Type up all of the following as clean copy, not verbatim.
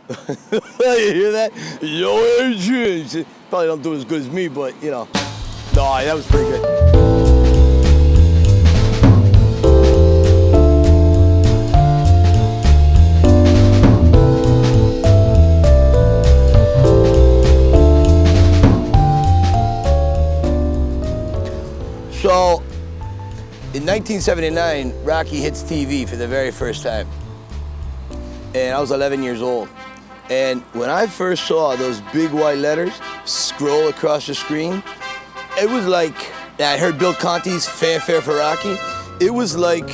You hear that? Yo, Adrian. Probably don't do as good as me, but you know. No, that was pretty good. So, in 1979, Rocky hits TV for the very first time. And I was 11 years old. And when I first saw those big white letters scroll across the screen, it was like, I heard Bill Conti's Fanfare for Rocky. It was like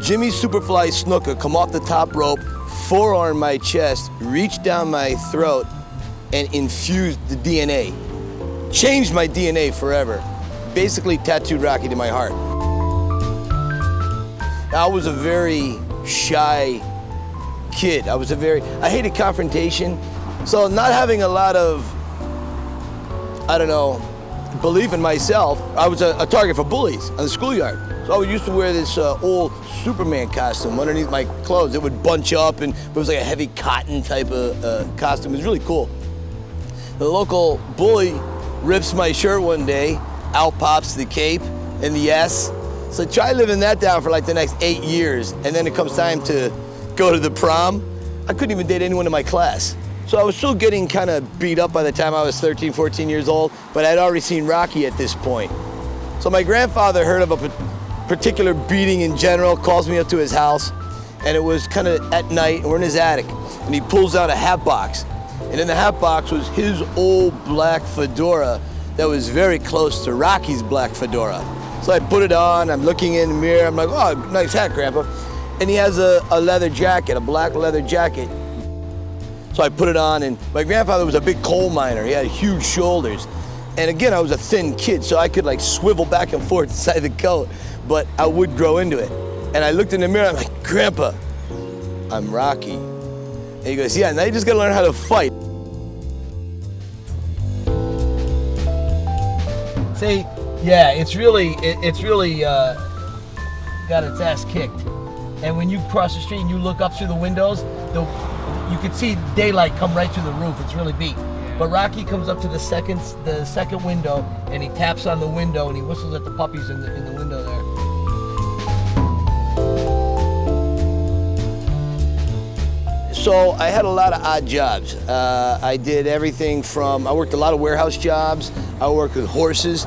Jimmy Superfly Snuka come off the top rope, forearm my chest, reach down my throat, and infused the DNA. Changed my DNA forever. Basically tattooed Rocky to my heart. I was a very shy kid. I hated confrontation. So not having a lot of, belief in myself, I was a target for bullies on the schoolyard. So I used to wear this old Superman costume underneath my clothes. It would bunch up and it was like a heavy cotton type of costume. It was really cool. The local bully rips my shirt one day, out pops the cape and the S. So I tried living that down for like the next 8 years, and then it comes time to go to the prom. I couldn't even date anyone in my class. So I was still getting kind of beat up by the time I was 13, 14 years old, but I'd already seen Rocky at this point. So my grandfather heard of a particular beating in general, calls me up to his house, and it was kind of at night, and we're in his attic, and he pulls out a hat box. And in the hat box was his old black fedora that was very close to Rocky's black fedora. So I put it on, I'm looking in the mirror, I'm like, oh, nice hat, Grandpa. And he has a leather jacket, a black leather jacket. So I put it on, and my grandfather was a big coal miner. He had huge shoulders. And again, I was a thin kid, so I could like swivel back and forth inside the coat, but I would grow into it. And I looked in the mirror, I'm like, Grandpa, I'm Rocky. And he goes, yeah, now you just gotta learn how to fight. See, yeah, it's really got its ass kicked. And when you cross the street and you look up through the windows, you can see daylight come right through the roof. It's really beat. But Rocky comes up to the second window, and he taps on the window and he whistles at the puppies in the window there. So I had a lot of odd jobs. I did everything from, I worked a lot of warehouse jobs. I worked with horses.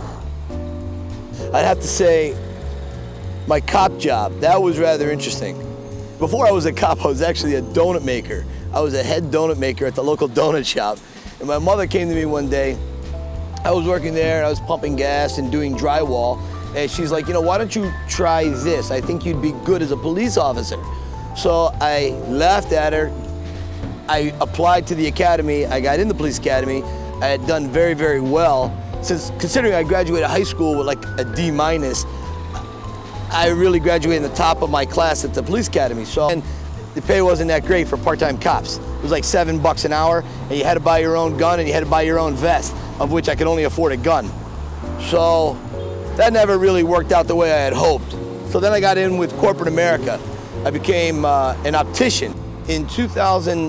I'd have to say my cop job, that was rather interesting. Before I was a cop, I was actually a donut maker. I was a head donut maker at the local donut shop. And my mother came to me one day. I was working there and I was pumping gas and doing drywall. And she's like, why don't you try this? I think you'd be good as a police officer. So I laughed at her. I applied to the academy. I got in the police academy. I had done very, very well. Considering I graduated high school with like a D-, I really graduated in the top of my class at the police academy. So and the pay wasn't that great for part-time cops. It was like $7 an hour, and you had to buy your own gun and you had to buy your own vest, of which I could only afford a gun. So that never really worked out the way I had hoped. So then I got in with corporate America. I became an optician. In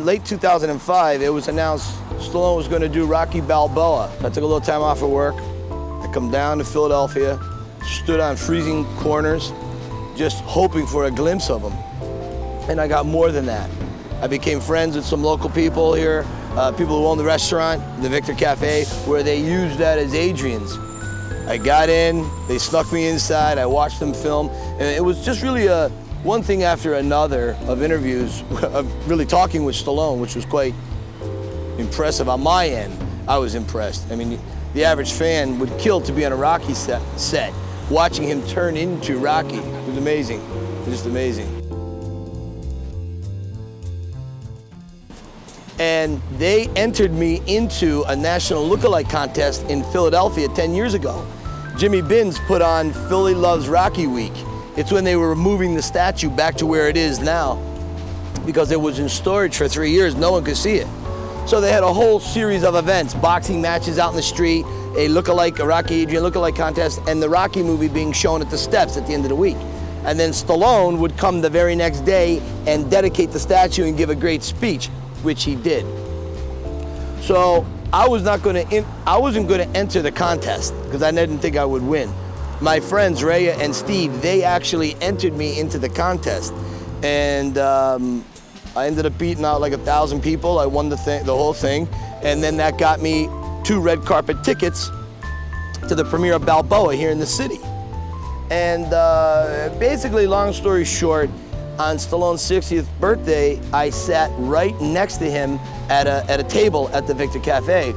late 2005, it was announced Stallone was going to do Rocky Balboa. I took a little time off of work. I come down to Philadelphia, stood on freezing corners, just hoping for a glimpse of him. And I got more than that. I became friends with some local people here, people who own the restaurant, the Victor Cafe, where they used that as Adrian's. I got in, they snuck me inside, I watched them film, and it was just really one thing after another of interviews, of really talking with Stallone, which was quite impressive on my end. I was impressed. I mean, the average fan would kill to be on a Rocky set. Watching him turn into Rocky, it was amazing, just amazing. And they entered me into a national lookalike contest in Philadelphia 10 years ago. Jimmy Binns put on Philly Loves Rocky Week. It's when they were moving the statue back to where it is now, because it was in storage for 3 years, no one could see it. So they had a whole series of events, boxing matches out in the street, a Rocky Adrian lookalike contest, and the Rocky movie being shown at the steps at the end of the week. And then Stallone would come the very next day and dedicate the statue and give a great speech. which he did. So I wasn't going to enter the contest because I didn't think I would win. My friends Rhea and Steve, they actually entered me into the contest, and I ended up beating out like 1,000 people. I won the whole thing, and then that got me 2 red carpet tickets to the premiere of Balboa here in the city. And basically, long story short, on Stallone's 60th birthday, I sat right next to him at a table at the Victor Cafe.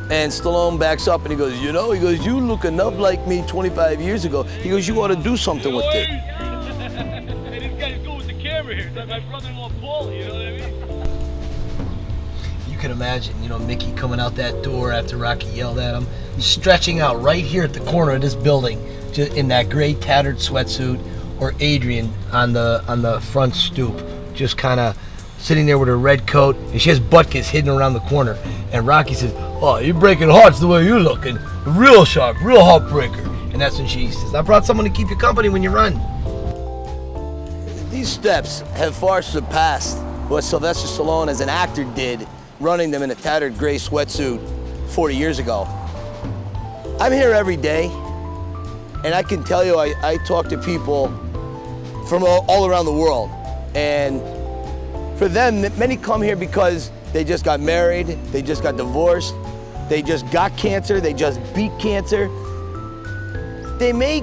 And Stallone backs up and he goes, you know, he goes, you look enough like me 25 years ago. He goes, you ought to do something with it. Hey, this guy's good with the camera here. It's like my brother-in-law Paul, you know what I mean? You can imagine, you know, Mickey coming out that door after Rocky yelled at him, stretching out right here at the corner of this building, just in that gray tattered sweatsuit, or Adrian on the front stoop, just kind of sitting there with her red coat, and she has Butkus hidden around the corner. And Rocky says, oh, you're breaking hearts the way you're looking. Real sharp, real heartbreaker. And that's when she says, I brought someone to keep you company when you run. These steps have far surpassed what Sylvester Stallone as an actor did, running them in a tattered gray sweatsuit 40 years ago. I'm here every day, and I can tell you, I talk to people from all around the world. And for them, many come here because they just got married, they just got divorced, they just got cancer, they just beat cancer. They may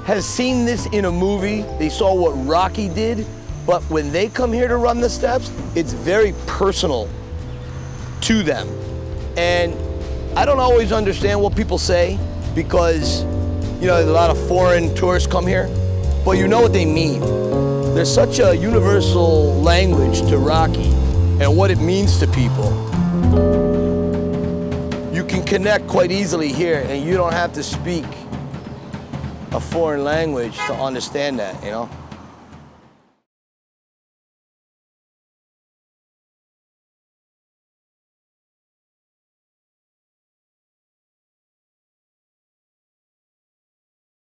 have seen this in a movie, they saw what Rocky did, but when they come here to run the steps, it's very personal to them. And I don't always understand what people say because, you know, there's a lot of foreign tourists come here, but you know what they mean. There's such a universal language to Rocky and what it means to people. You can connect quite easily here, and you don't have to speak a foreign language to understand that, you know?